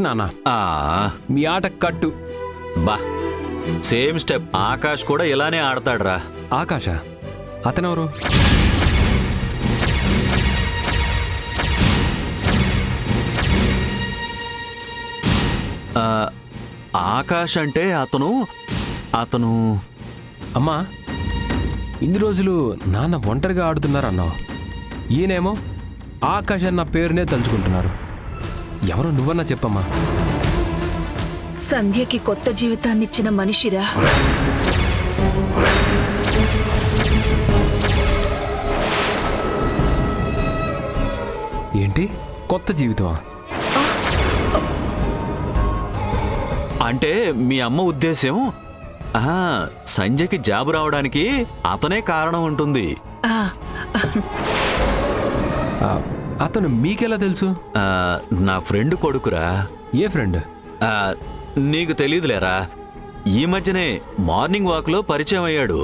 నాన్న, ఆ, మీ ఆట కట్టు. బా సేమ్ స్టెప్. ఆకాష్ కూడా ఇలానే ఆడతాడ్రా. ఆకాశ అతనెవరు? ఆకాష్ అంటే అతను అమ్మా, ఇన్ని రోజులు నాన్న ఒంటరిగా ఆడుతున్నారన్నావు. ఈయనేమో ఆకాశ్ అన్న పేరునే తలుచుకుంటున్నారు. ఎవరో నువ్వన్నా చెప్పమ్మా. సంధ్యకి కొత్త జీవితాన్నిచ్చిన మనిషిరా. ఏంటి కొత్త జీవితమా? అంటే మీ అమ్మ ఉద్దేశ్యం సంజయ్కి జాబ్ రావడానికి అతనే కారణం ఉంటుంది. ఆ, అతను మీకెలా తెలుసు? నా ఫ్రెండ్ కొడుకురా. ఏ ఫ్రెండ్? నీకు తెలీదులేరా, ఈ మధ్యనే మార్నింగ్ వాక్ లో పరిచయం అయ్యాడు.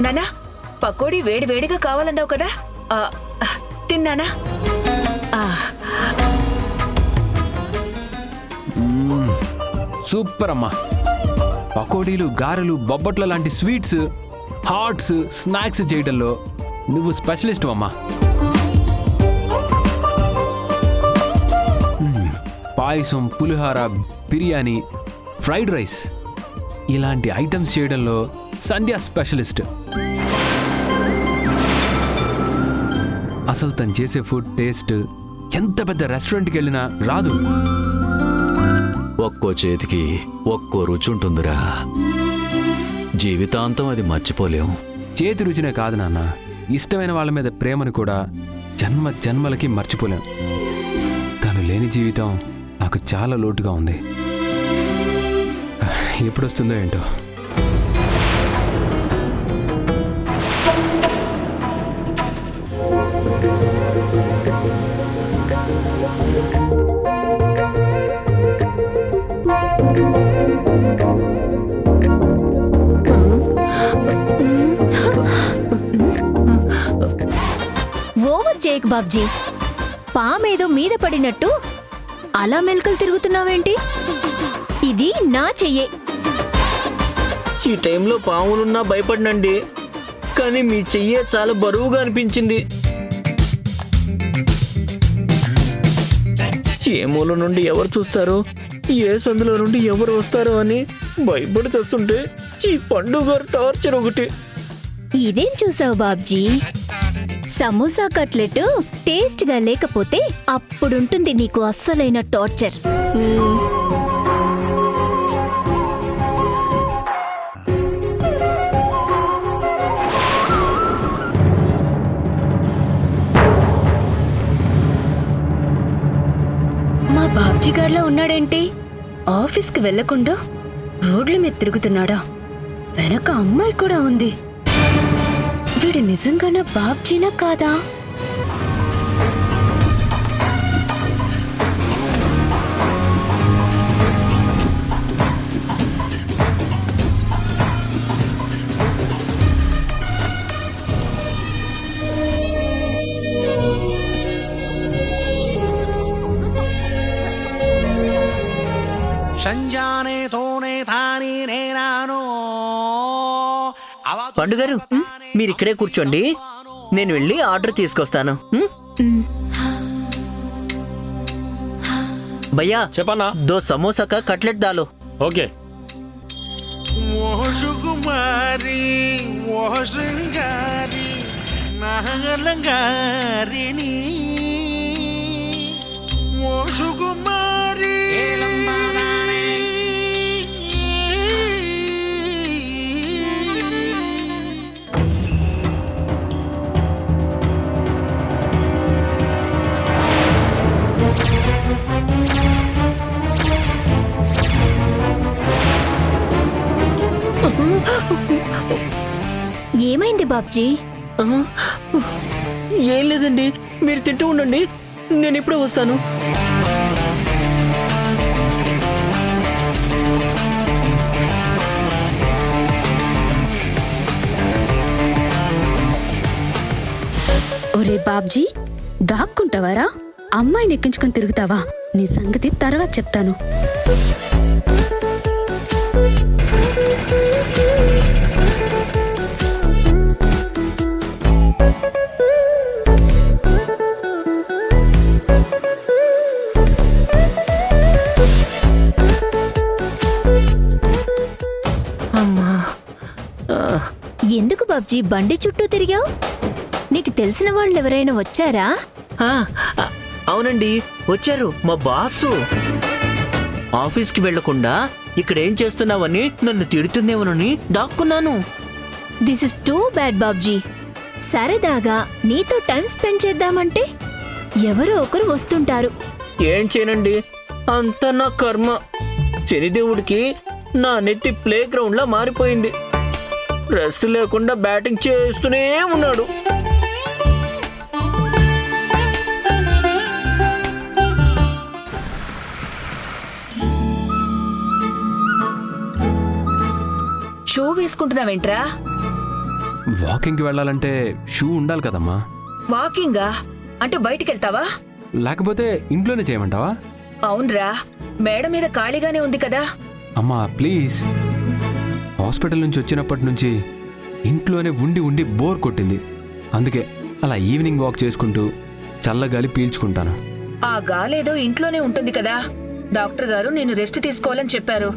నానా, పకోడీ వేడి వేడిగా కావాలన్నావు కదా, తిన్నానా? సూపర్ అమ్మా. పకోడీలు, గారెలు, బొబ్బట్ల లాంటి స్వీట్స్, హాట్స్, స్నాక్స్ చేయడంలో నువ్వు స్పెషలిస్ట్ అమ్మా. పాయసం, పులిహార, బిర్యానీ, ఫ్రైడ్ రైస్ ఇలాంటి ఐటమ్స్ చేయడంలో సంధ్య స్పెషలిస్ట్. అసలు తను చేసే ఫుడ్ టేస్ట్ ఎంత పెద్ద రెస్టారెంట్కి వెళ్ళినా రాదు. ఒక్కో చేతికి ఒక్కో రుచి ఉంటుందిరా. జీవితాంతం అది మర్చిపోలేం. చేతి రుచినే కాదు నాన్న, ఇష్టమైన వాళ్ళ మీద ప్రేమను కూడా జన్మ జన్మలకి మర్చిపోలేం. తను లేని జీవితం నాకు చాలా లోటుగా ఉంది. ఎప్పుడొస్తుందో ఏంటో. ఓవర్ చేయకు బాబ్జీ. పామేదో మీద పడినట్టు అలా మెలకలు తిరుగుతున్నావేంటి? ఇది నా చెయ్యే. ఈ టైంలో పాములున్నా భయపడినండి, కానీ మీ చెయ్యే చాలా బరువుగా అనిపించింది. ఏ మూల నుండి ఎవరు చూస్తారో, ఏ సందులో నుండి ఎవరు వస్తారో అని భయపడి చేస్తుంటే ఈ పండుగ టార్చర్ ఒకటి. ఇదేం చూసావు బాబ్జీ? సమోసా కట్లెట్ టేస్ట్ గా లేకపోతే అప్పుడుంటుంది నీకు అస్సలైన టార్చర్. మా బాబ్జీ గాడిలో ఉన్నాడేంటి? ఆఫీస్కి వెళ్లకుండా రోడ్ల మీద తిరుగుతున్నాడా? వెనక అమ్మాయి కూడా ఉంది. వీడు నిజంగానా బాబ్జీనా కాదా? పండుగారు, మీరు ఇక్కడే కూర్చోండి, నేను వెళ్ళి ఆర్డర్ తీసుకొస్తాను. భయ్యా చెప్పన్నా. దో సమోసా కా కట్లెట్ దాలో. ఓకే. కుమారి ఓ శృంగారి నాగలంగారిణి ఓ సుకుమారి ఏమైంది బాబ్జీ? ఏం లేదండి, మీరు తింటూ ఉండండి, నేను ఇప్పుడే వస్తాను. ఒరే బాబ్జీ, దాక్కుంటావారా? అమ్మాయిని ఎక్కించుకొని తిరుగుతావా? నీ సంగతి తర్వాత చెప్తాను. అమ్మా. ఎందుకు బాబ్జీ బండి చుట్టూ తిరిగావు? నీకు తెలిసిన వాళ్ళు ఎవరైనా వచ్చారా? ఆ, అవునండి, వచ్చారు మా బాసు. ఆఫీస్కి వెళ్లకుండా ఇక్కడ ఏం చేస్తున్నావని నన్ను తిడుతుందేమోనని దాక్కున్నాను. This is too bad Babji. సరదాగా నీతో టైం స్పెండ్ చేద్దామంటే ఎవరో ఒకరు వస్తుంటారు. ఏం చేయనండి, అంతా నా కర్మ. శనిదేవుడికి నా నెత్తి ప్లే గ్రౌండ్ లా మారిపోయింది. రెస్ట్ లేకుండా బ్యాటింగ్ చేస్తూనే ఉన్నాడు. షూ వేసుకుంటున్నావేంట్రా? వాకింగ్కి వెళ్ళాలంటే షూ ఉండాలి కదమ్మా. వాకింగా? అంటే బయటికెళ్తావా? లేకపోతే ఇంట్లోనే చేయమంటావా? అవునరా, మేడ మీద ఖాళీగానే ఉంది కదా. అమ్మా ప్లీజ్. హాస్పిటల్ నుంచి వచ్చినప్పటి నుంచి ఇంట్లోనే ఉండి ఉండి బోర్ కొట్టింది. అందుకే అలా ఈవినింగ్ వాక్ చేసుకుంటూ చల్లగాలి పీల్చుకుంటాను. ఆ గాలేదో ఇంట్లోనే ఉంటుంది కదా. డాక్టర్ గారు నిన్ను రెస్ట్ తీసుకోవాలని చెప్పారు.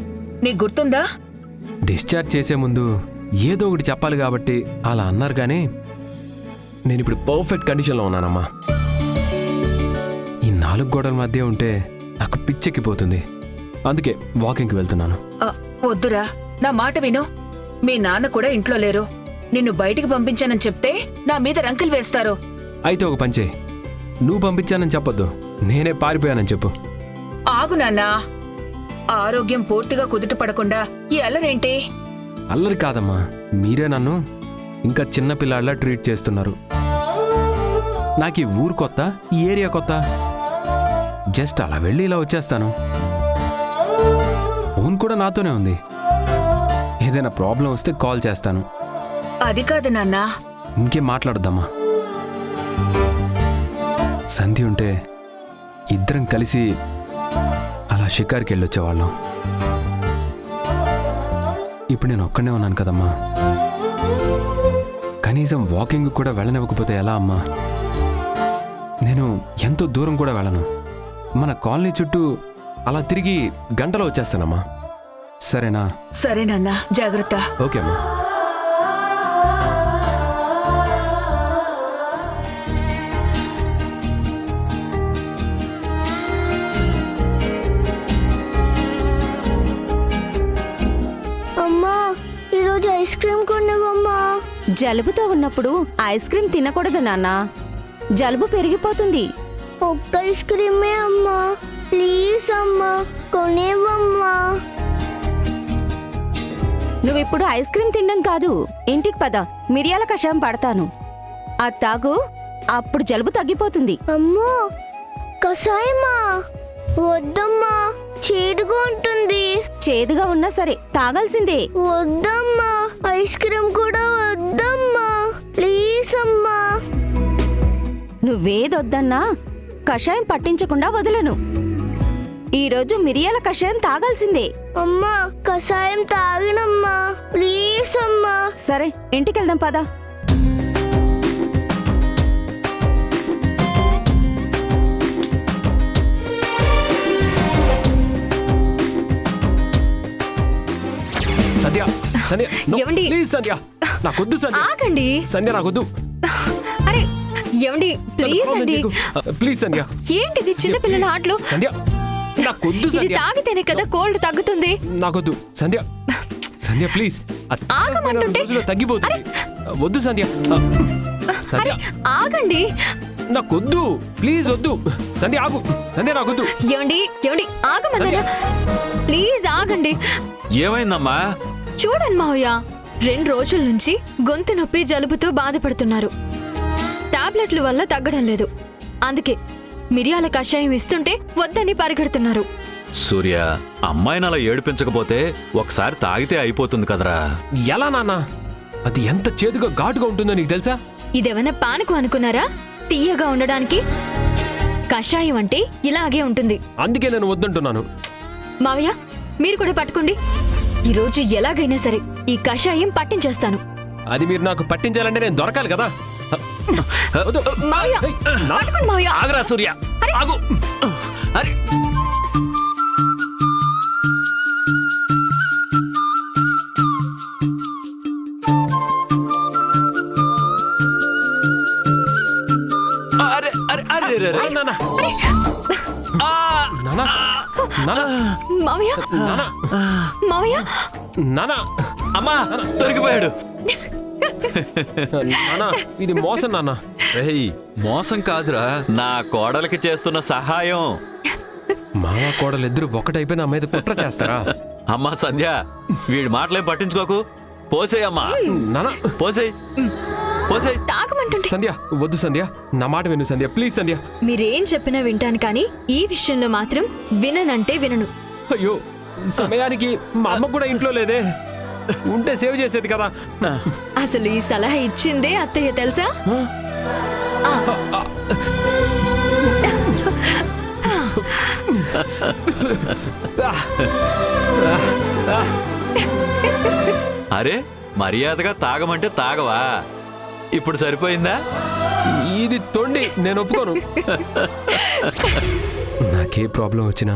నీకు గుర్తుందా? డిశ్చార్జ్ చేసే ముందు ఏదో ఒకటి చెప్పాలి కాబట్టి అలా అన్నారు. కానీ నేను ఇప్పుడు పర్ఫెక్ట్ కండిషన్లో ఉన్నానమ్మా. ఈ 4 గోడల మధ్య ఉంటే నాకు పిచ్చెక్కిపోతుంది. అందుకే వాకింగ్కి వెళ్తున్నాను. వద్దురా, నా మాట విను. మీ నాన్న కూడా ఇంట్లో లేరు. నిన్ను బయటికి పంపించానని చెప్తే నా మీద రంకెలు వేస్తారు. అయితే ఒక పంచే, నువ్వు పంపించానని చెప్పొద్దు, నేనే పారిపోయానని చెప్పు. ఆగు నాన్నా. ఆరోగ్యం పూర్తిగా కుదుట పడకుండా ఈ అల్లరేంటి? అల్లరి కాదమ్మా, మీరే నన్ను ఇంకా చిన్న పిల్లాడిలా ట్రీట్ చేస్తున్నారు. నాకు ఈ ఊరు కొత్త, ఈ ఏరియా కొత్త. జస్ట్ అలా వెళ్ళి ఇలా వచ్చేస్తాను. ఫోన్ కూడా నాతోనే ఉంది. ఏదైనా ప్రాబ్లం వస్తే కాల్ చేస్తాను. అది కాదు నాన్నా. ఇంకేం మాట్లాడద్దమ్మా. సంధి ఉంటే ఇద్దరం కలిసి అలా షికార్కి వెళ్ళొచ్చేవాళ్ళం. ఇప్పుడు నేను ఒక్కనే ఉన్నాను కదమ్మా. కనీసం వాకింగ్ కూడా వెళ్ళనివ్వకపోతే ఎలా అమ్మా? నేను ఎంతో దూరం కూడా వెళ్ళను. మన కాలనీ చుట్టూ అలా తిరిగి గంటలో వచ్చేస్తానమ్మా. సరేనా? సరే నాన్నా, జాగ్రత్త. ఓకే అమ్మా. అమ్మా, ఈరోజు ఐస్ క్రీమ్ కొన్నావమ్మా. జలుబుతో ఉన్నప్పుడు ఐస్ క్రీమ్ తినకూడదు నాన్న. జలుబు పెరిగిపోతుంది. ఒక్క ఐస్ క్రీమే అమ్మా, ప్లీజ్ అమ్మా, కొనేవమ్మా. నువ్విప్పుడు ఐస్ క్రీమ్ తినడం కాదు, ఇంటికి పద, మిరియాల కషాయం పడతాను. అది తాగు, అప్పుడు జలుబు తగ్గిపోతుంది. అమ్మో, కషాయమా? వద్దమ్మా, చేదుగా ఉంటుంది. చేదుగా ఉన్నా సరే తాగాల్సిందే. వద్దమ్మా, ఐస్ క్రీమ్ కూడా వద్దమ్మా, ప్లీజ్ అమ్మా. నువ్వేదొద్దన్నా కషాయం పట్టించకుండా వదలను. ఈరోజు మిరియాల కషాయం తాగాల్సిందే. అమ్మా, కషాయం తాగినమ్మా, ప్లీజ్ అమ్మా. సరే, ఇంటికెళ్దాం పద. సంధ్య, సంధ్య, no, ఏమండి? ప్లీజ్ సంధ్య, నాకొద్దు సంధ్య. ఆగండి. సంధ్య నాకొద్దు. అరే ఏమండి, ప్లీజ్ అండి. ప్లీజ్ సంధ్య. ఏంటిది చిన్నపిల్లల ఆటలు? సంధ్య నాకొద్దు ఇది సంధ్య. తాగితేనే కదా కోల్డ్ తగ్గుతుంది. నాకొద్దు సంధ్య. సంధ్య ప్లీజ్. ఆగమంటుంటే? రోజుల్లో తగ్గిపోతుంది. వద్దు సంధ్య. సంధ్య ఆగండి. నాకొద్దు, ప్లీజ్ వద్దు. సంధ్య ఆగు. సంధ్య నాకొద్దు. ఏమండి, ఏమండి, ఆగమన్నా. ప్లీజ్ ఆగండి. ఏమైందమ్మా? చూడండి మావయ్య, 2 రోజుల నుంచి గొంతు నొప్పి జలుబుతో బాధపడుతున్నారు. టాబ్లెట్ల వల్ల తగ్గడం లేదు. అందుకే మిరియాల కషాయం ఇస్తుంటే వద్దని పరిగెడుతున్నారు. సూర్య, అమ్మాయిని అలా ఏడిపించకపోతే ఒకసారి తాగితే అయిపోతుంది కదరా. ఎలా నాన్న? అది ఎంత చేదుగా ఘాటుగా ఉంటుందో నీకు తెలుసా? ఇదేమైనా పానకు అనుకున్నారా? తీయగా ఉండడానికి. కషాయం అంటే ఇలాగే ఉంటుంది. అందుకే నేను వద్దంటున్నాను. మావయ్య మీరు కూడా పట్టుకోండి. ఈరోజు ఎలాగైనా సరే ఈ కషాయం పట్టించేస్తాను. అది మీరు నాకు పట్టించాలంటే నేను దొరకాలి కదా. వద్దు. మావయ్య ఏయ్, నా- పట్టుకోండి మావయ్య. ఆగరా సూర్య, ఆగు. అరే అరే అరే అరే అరే, అరే. నాన్న, ఆ! నాన్న, నాన్న, మావయ్య నాన్న, మావయ్య నాన్న, అమ్మా దొరికిపోయాడు. నాన్న, ఇది మోసం నాన్న. రేయ్, మోసం కాదురా, నా కోడలికి చేస్తున్న సహాయం. మామ కోడలు ఇద్దరు ఒకటైపోయి నా మీద కుట్ర చేస్తారా? అమ్మా సంధ్య, వీడి మాటలేం పట్టించుకోకు. పోసేయ్ అమ్మా, నాన్న, పోసేయ్, పోసేయ్. తాగమంటుంటే సంధ్య వద్దు సంధ్య, నా మాట విను సంధ్య, ప్లీజ్ సంధ్య. మీరేం చెప్పినా వింటాను, కానీ ఈ విషయంలో మాత్రం విననంటే వినను. అయ్యో, సమయానికి మా అమ్మ కూడా ఇంట్లో లేదే, ఉంటే సేవ్ చేసేది కదా. అసలు ఈ సలహా ఇచ్చిందే అత్తయ్య తెలుసా? అరే, మర్యాదగా తాగమంటే తాగవా? ఇప్పుడు సరిపోయిందా? ఇది తొండి, నేను ఒప్పుకోను. నాకే ప్రాబ్లం వచ్చినా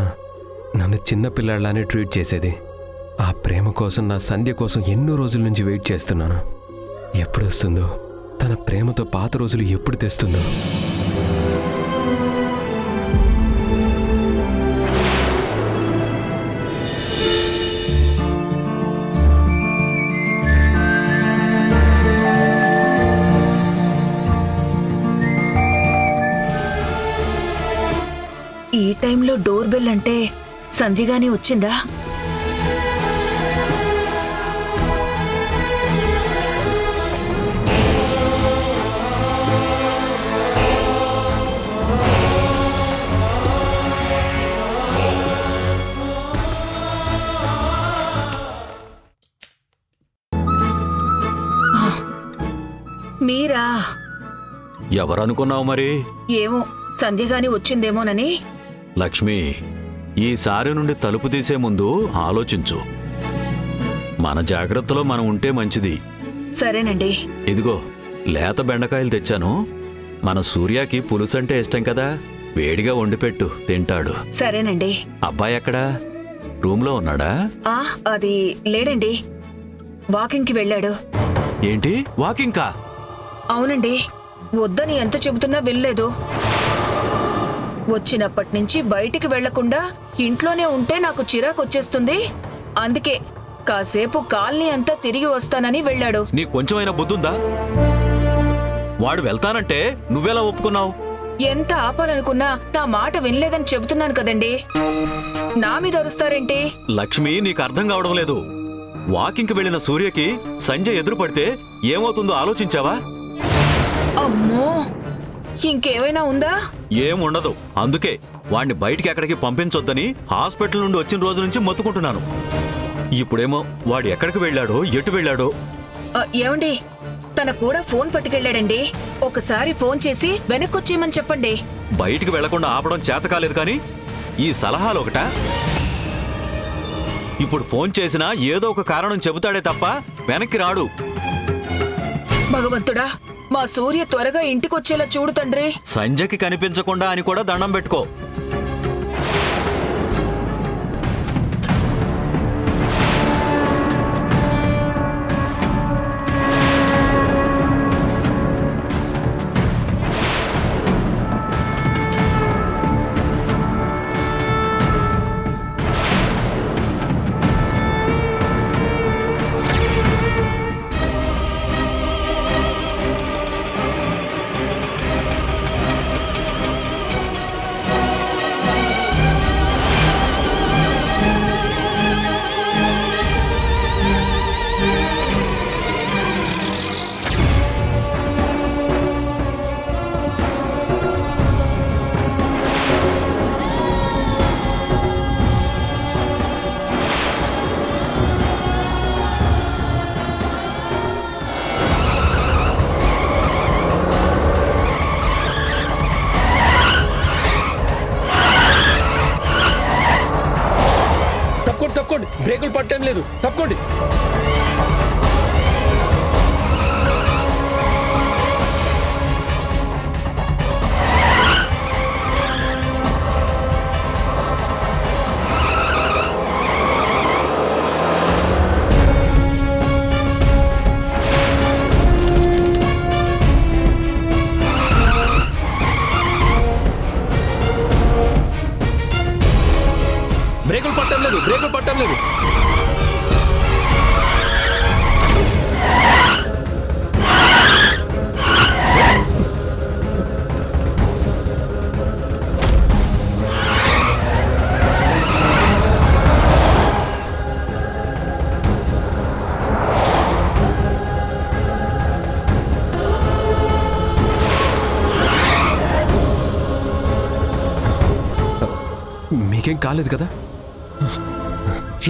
నన్ను చిన్న పిల్లాడిలానే ట్రీట్ చేసేది. ఆ ప్రేమ కోసం, నా సంధ్య కోసం ఎన్నో రోజుల నుంచి వెయిట్ చేస్తున్నాను. ఎప్పుడు వస్తుందో, తన ప్రేమతో పాత రోజులు ఎప్పుడు తెస్తుందో. ఈ టైంలో డోర్ బెల్ అంటే సంధ్యగాని వచ్చిందా? మీరా? ఎవరనుకున్నావు మరి? ఏమో, సంధ్యగాని వచ్చిందేమోనని. లక్ష్మి, ఈసారి నుండి తలుపు తీసే ముందు ఆలోచించు. మన జాగ్రత్తలో మనం ఉంటే మంచిది. సరేనండి. ఇదిగో లేత బెండకాయలు తెచ్చాను. మన సూర్యకి పులుసంటే ఇష్టం కదా, వేడిగా వండిపెట్టు, తింటాడు. సరేనండి. అబ్బాయి ఎక్కడా? రూమ్లో ఉన్నాడా? అది లేడండి, వాకింగ్కి వెళ్ళాడు. ఏంటి, వాకింగ్కా? అవునండి, వద్దని ఎంత చెబుతున్నా వెళ్ళలేదు. వచ్చినప్పటి నుంచి బయటికి వెళ్లకుండా ఇంట్లోనే ఉంటే నాకు చిరాకు వచ్చేస్తుంది. అందుకే కాసేపు కాలనీ అంతా తిరిగి వస్తానని వెళ్ళాడు. నీకు కొంచెమైనా బుద్ధుందా? వాడు వెళ్తానంటే నువ్వెలా ఒప్పుకున్నావు? ఎంత ఆపాలనుకున్నా నా మాట వినలేదని చెబుతున్నాను కదండి. నా మీద అరుస్తారేంటి? లక్ష్మి, నీకు అర్థం కావడం లేదు. వాకింగ్కి వెళ్ళిన సూర్యకి సంజయ్ ఎదురుపడితే ఏమవుతుందో ఆలోచించావా? అమ్మో, ఇంకేమైనా ఉందా? ఏముండదు. అందుకే వాణ్ణి బయటికి ఎక్కడికి పంపించొద్దని హాస్పిటల్ నుండి వచ్చిన రోజు నుంచి మొత్తుకుంటున్నాను. ఇప్పుడేమో వాడు ఎక్కడికి వెళ్ళాడో, ఎటు వెళ్ళాడో. ఏమండి, తన కూడా ఫోన్ పట్టుకెళ్ళాడండి. ఒకసారి ఫోన్ చేసి వెనక్కొచ్చేయమని చెప్పండి. బయటికి వెళ్లకుండా ఆపడం చేత కాలేదు కానీ ఈ సలహాలు ఒకటా? ఇప్పుడు ఫోన్ చేసినా ఏదో ఒక కారణం చెబుతాడే తప్ప వెనక్కి రాడు. భగవంతుడా, మా సూర్య త్వరగా ఇంటికొచ్చేలా చూడు తండ్రి. సంజయ్కి కనిపించకుండా అని కూడా దండం పెట్టుకో. పట్టం లేదు, తప్పుకోండి. బ్రేకులు పట్టం లేదు, బ్రేకులు పట్టం లేదు. మీకేం కాలేదు కదా?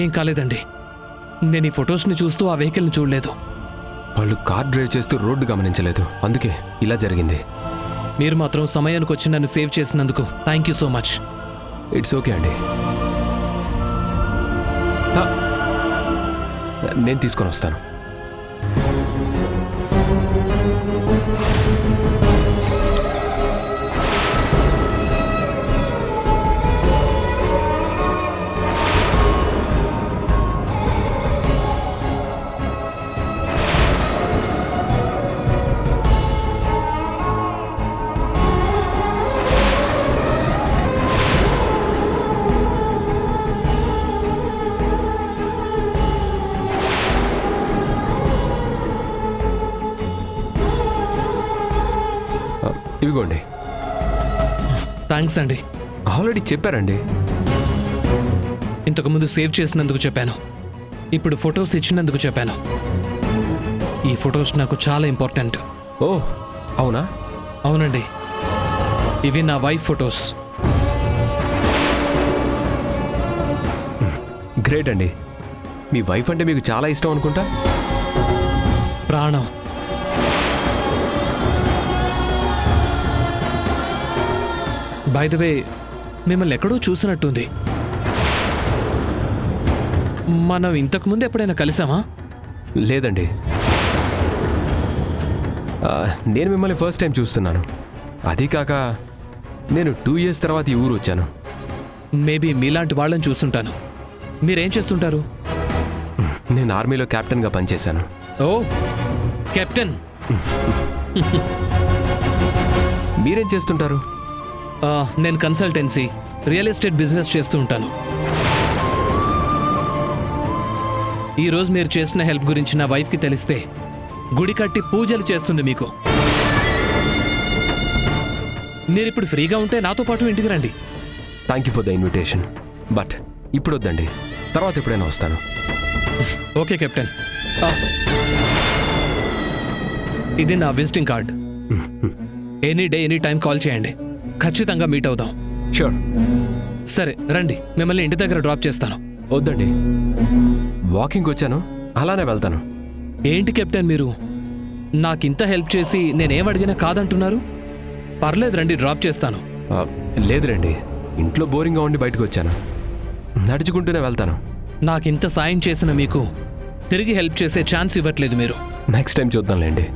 ఏం కాలేదండి. నేను ఈ ఫొటోస్ని చూస్తూ ఆ వెహికల్ని చూడలేదు. వాళ్ళు కార్ డ్రైవ్ చేస్తూ రోడ్డు గమనించలేదు, అందుకే ఇలా జరిగింది. మీరు మాత్రం సమయానికి వచ్చి నన్ను సేవ్ చేసినందుకు thank you so much. It's okay అండి. నేను తీసుకొని వస్తాను. ఇవిగోండి. థ్యాంక్స్ అండి. ఆల్రెడీ చెప్పారండి. ఇంతకుముందు సేవ్ చేసినందుకు చెప్పాను, ఇప్పుడు ఫొటోస్ ఇచ్చినందుకు చెప్పాను. ఈ ఫొటోస్ నాకు చాలా ఇంపార్టెంట్. ఓ అవునా? అవునండి, ఇవి నా వైఫ్ ఫొటోస్. గ్రేట్ అండి. మీ వైఫ్ అంటే మీకు చాలా ఇష్టం అనుకుంటా. ప్రాణం. బై ద వే, మిమ్మల్ని ఎక్కడో చూసినట్టుంది. మనం ఇంతకుముందు ఎప్పుడైనా కలిసామా? లేదండి, నేను మిమ్మల్ని ఫస్ట్ టైం చూస్తున్నాను. అది కాక నేను 2 years తర్వాత ఈ ఊరు వచ్చాను. మేబీ మీలాంటి వాళ్ళని చూస్తుంటాను. మీరేం చేస్తుంటారు? నేను ఆర్మీలో కెప్టెన్గా పనిచేశాను. ఓ కెప్టెన్. మీరేం చేస్తుంటారు? నేను కన్సల్టెన్సీ, రియల్ ఎస్టేట్ బిజినెస్ చేస్తూ ఉంటాను. ఈరోజు మీరు చేసిన హెల్ప్ గురించి నా వైఫ్కి తెలిస్తే గుడి కట్టి పూజలు చేస్తుంది మీకు. మీరిప్పుడు ఫ్రీగా ఉంటే నాతో పాటు ఇంటికి రండి. Thank you for the invitation, but ఇప్పుడు వద్దండి, తర్వాత ఎప్పుడైనా వస్తాను. Okay captain. ఇది నా visiting card. Any day any time call చేయండి, ఖచ్చితంగా మీట్ అవుదాం. షూర్. సరే రండి, మిమ్మల్ని ఇంటి దగ్గర డ్రాప్ చేస్తాను. వద్దండి, వాకింగ్ వచ్చాను, అలానే వెళ్తాను. ఏంటి కెప్టెన్ మీరు నాకింత హెల్ప్ చేసి నేనేం అడిగినా కాదంటున్నారు? పర్లేదు రండి, డ్రాప్ చేస్తాను. లేదు రండి, ఇంట్లో బోరింగ్గా ఉండి బయటకు వచ్చాను, నడుచుకుంటూనే వెళ్తాను. నాకింత సాయం చేసిన మీకు తిరిగి హెల్ప్ చేసే ఛాన్స్ ఇవ్వట్లేదు మీరు. నెక్స్ట్ టైం చూద్దాంలేండి.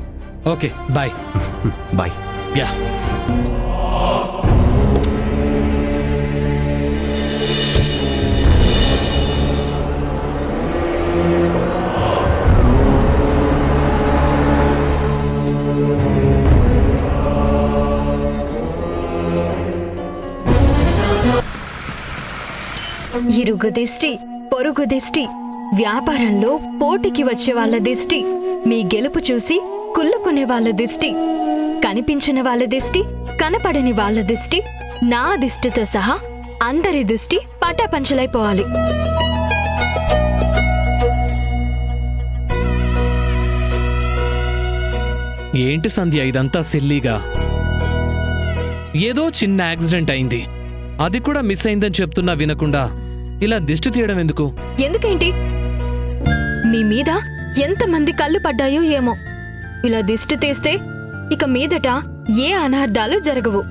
Okay bye. బాయ్. యా. ఇరుగు దిష్టి, పొరుగు దిష్టి, వ్యాపారంలో పోటీకి వచ్చే వాళ్ళ దిష్టి, మీ గెలుపు చూసి కుళ్ళుకునే వాళ్ళ దిష్టి, కనిపించిన వాళ్ళ దిష్టి, కనపడని వాళ్ళ దిష్టి, నా దిష్టితో సహా అందరి దిష్టి పటాపంచలైపోవాలి. ఏంటి సంధ్య ఇదంతా సిల్లీగా? ఏదో చిన్న యాక్సిడెంట్ అయింది, అది కూడా మిస్ అయిందని చెప్తున్నా వినకుండా ఇలా దిష్టి తీయడం ఎందుకు? ఎందుకేంటి? మీ మీద ఎంతమంది కళ్ళు పడ్డాయో ఏమో. ఇలా దిష్టి తీస్తే ఇక మీదట ఏ అనార్థాలు జరగవు.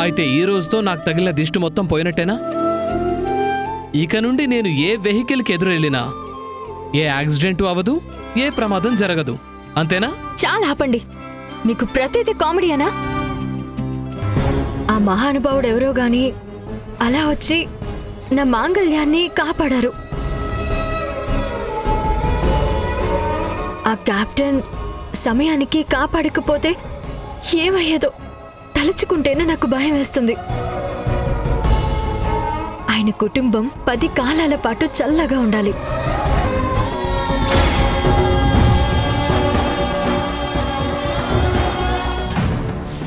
అయితే ఈ రోజుతో నాకు తగిలిన దిష్టి మొత్తం పోయినట్టేనా? ఇక నుండి నేను ఏ వెహికల్కి ఎదురెళ్ళినా ఏ యాక్సిడెంటు అవ్వదు, ఏ ప్రమాదం జరగదు. అంతేనా? చాలా ఆపండి. మీకు ప్రతిదీ కామెడీయేనా? ఆ మహానుభావుడు ఎవరో గాని అలా వచ్చి నా మాంగళ్యాన్ని కాపాడారు. ఆ కెప్టెన్ సమయానికి కాపాడకపోతే ఏమయ్యేదో తలుచుకుంటేనే నాకు భయం వేస్తుంది. ఆయన కుటుంబం 10 కాలాల పాటు చల్లగా ఉండాలి.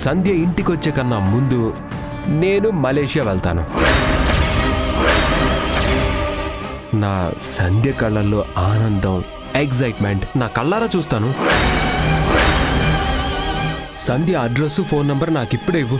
సంధ్య ఇంటికొచ్చే కన్నా ముందు నేను మలేషియా వెళ్తాను. నా సంధ్య కళ్ళల్లో ఆనందం, ఎగ్జైట్మెంట్ నా కళ్ళారా చూస్తాను. సంధ్య అడ్రస్, ఫోన్ నంబర్ నాకు ఇప్పుడే ఇవ్వు.